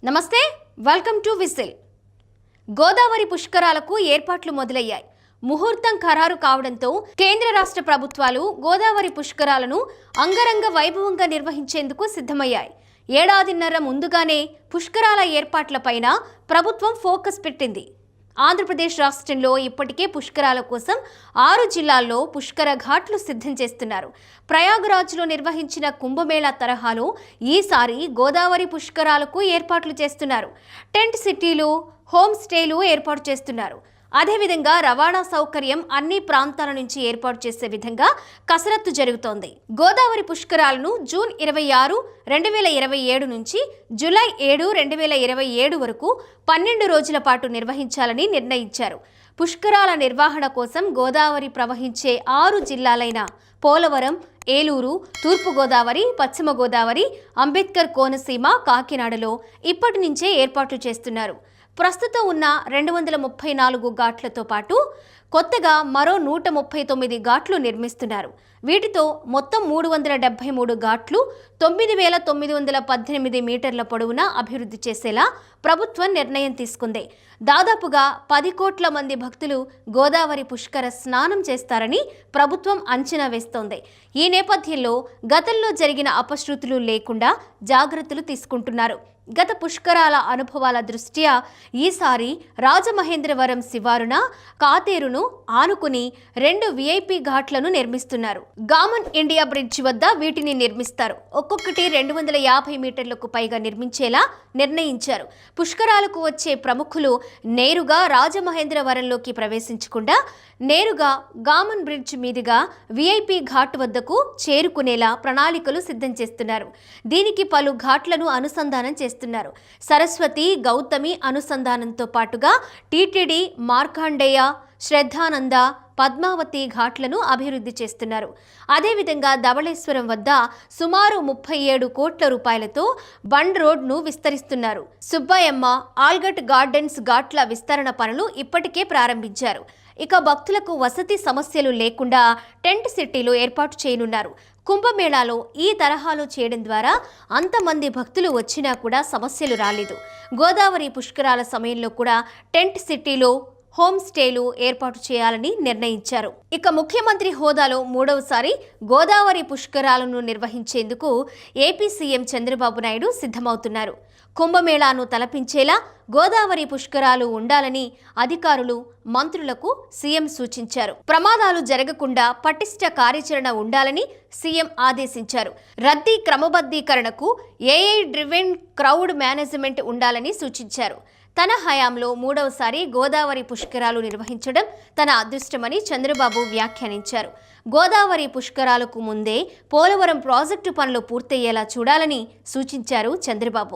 నమస్తే, welcome to whistle. Godavari పుష్కరాలకు ఏర్పాట్లు మొదలయ్యాయి. ముహూర్తం ఖరారు కావడంతో కేంద్ర రాష్ట్ర ప్రభుత్వాలు గోదావరి పుష్కరాలను అంగరంగ వైభవంగా నిర్వహించేందుకు సిద్ధమయ్యాయి. ఏడాదిన్నర ముందుగానే పుష్కరాల ఏర్పాట్లపైన ప్రభుత్వం ఫోకస్ పెట్టింది. ఆంధ్రప్రదేశ్ రాష్ట్రంలో ఇప్పటికే పుష్కరాల కోసం 6 జిల్లాల్లో పుష్కర ఘాట్లు సిద్ధం చేస్తున్నారు. ప్రయాగరాజ్లో నిర్వహించిన కుంభమేళా తరహాలో ఈసారి గోదావరి పుష్కరాలకు ఏర్పాట్లు చేస్తున్నారు. టెంట్ సిటీలు, హోమ్ స్టేలు ఏర్పాటు చేస్తున్నారు. అదేవిధంగా రవాణా సౌకర్యం అన్ని ప్రాంతాల నుంచి ఏర్పాటు చేసే విధంగా కసరత్తు జరుగుతోంది. గోదావరి పుష్కరాలను జూన్ 26, 2027 నుంచి జూలై 7, 2027 వరకు 12 రోజుల పాటు నిర్వహించాలని నిర్ణయించారు. పుష్కరాల నిర్వహణ కోసం గోదావరి ప్రవహించే 6 జిల్లాలైన పోలవరం, ఏలూరు, తూర్పుగోదావరి, పశ్చిమ గోదావరి, అంబేద్కర్ కోనసీమ, కాకినాడలో ఇప్పటి నుంచే ఏర్పాట్లు చేస్తున్నారు. ప్రస్తుతం ఉన్న 234 ఘాట్లతో పాటు కొత్తగా మరో 139 ఘాట్లు నిర్మిస్తున్నారు. వీటితో మొత్తం 373 ఘాట్లు 9,918 మీటర్ల పొడవున అభివృద్ధి చేసేలా ప్రభుత్వం నిర్ణయం తీసుకుంది. దాదాపుగా 10 కోట్ల మంది భక్తులు గోదావరి పుష్కర స్నానం చేస్తారని ప్రభుత్వం అంచనా వేస్తోంది. ఈ నేపథ్యంలో గతంలో జరిగిన అపశృతులు లేకుండా జాగ్రత్తలు తీసుకుంటున్నారు. గత పుష్కరాల అనుభవాల దృష్ట్యా ఈసారి రాజమహేంద్రవరం శివారున కాతేరును ఆనుకుని 2 VIP ఘాట్లను నిర్మిస్తున్నారు. గామన్ ఇండియా బ్రిడ్జ్ వద్ద వీటిని నిర్మిస్తారు. ఒక్కొక్కటి 250 మీటర్లకు పైగా నిర్మించేలా నిర్ణయించారు. పుష్కరాలకు వచ్చే ప్రముఖులు నేరుగా రాజమహేంద్రవరంలోకి ప్రవేశించకుండా నేరుగా గామన్ బ్రిడ్జ్ మీదుగా VIP ఘాట్ వద్దకు చేరుకునేలా ప్రణాళికలు సిద్ధం చేస్తున్నారు. దీనికి పలు ఘాట్లను అనుసంధానం చేస్తున్నారు. సరస్వతి, గౌతమి అనుసంధానంతో పాటుగా టీటీడీ, మార్కాండేయ, శ్రద్ధానంద, పద్మావతి ఘాట్లను అభివృద్ధి చేస్తున్నారు. అదేవిధంగా ధవళేశ్వరం వద్ద సుమారు 37 కోట్ల రూపాయలతో బండ్ రోడ్ను విస్తరిస్తున్నారు. సుబ్బయ్యమ్మ, ఆల్గట్ గార్డెన్స్ ఘాట్ల విస్తరణ పనులు ఇప్పటికే ప్రారంభించారు. ఇక భక్తులకు వసతి సమస్యలు లేకుండా టెంట్ సిటీలు ఏర్పాటు చేయనున్నారు. కుంభమేళాలో ఈ తరహాలో చేయడం ద్వారా అంతమంది భక్తులు వచ్చినా కూడా సమస్యలు రాలేదు. గోదావరి పుష్కరాల సమయంలో కూడా టెంట్ సిటీలో హోమ్ స్టేలు ఏర్పాటు చేయాలని నిర్ణయించారు. ఇక ముఖ్యమంత్రి హోదాలో 3వసారి గోదావరి పుష్కరాలను నిర్వహించేందుకు ఏపీ సీఎం చంద్రబాబు నాయుడు సిద్ధమవుతున్నారు. కుంభమేళాను తలపించేలా గోదావరి పుష్కరాలు ఉండాలని అధికారులు, మంత్రులకు సీఎం సూచించారు. ప్రమాదాలు జరగకుండా పటిష్ట కార్యాచరణ ఉండాలని సీఎం ఆదేశించారు. రద్దీ క్రమబద్ధీకరణకు AI డ్రివెన్ క్రౌడ్ మేనేజ్మెంట్ ఉండాలని సూచించారు. తన హయాంలో 3వసారి గోదావరి పుష్కరాలు నిర్వహించడం తన అదృష్టమని చంద్రబాబు వ్యాఖ్యానించారు. గోదావరి పుష్కరాలకు ముందే పోలవరం ప్రాజెక్టు పనులు పూర్తయ్యేలా చూడాలని సూచించారు చంద్రబాబు.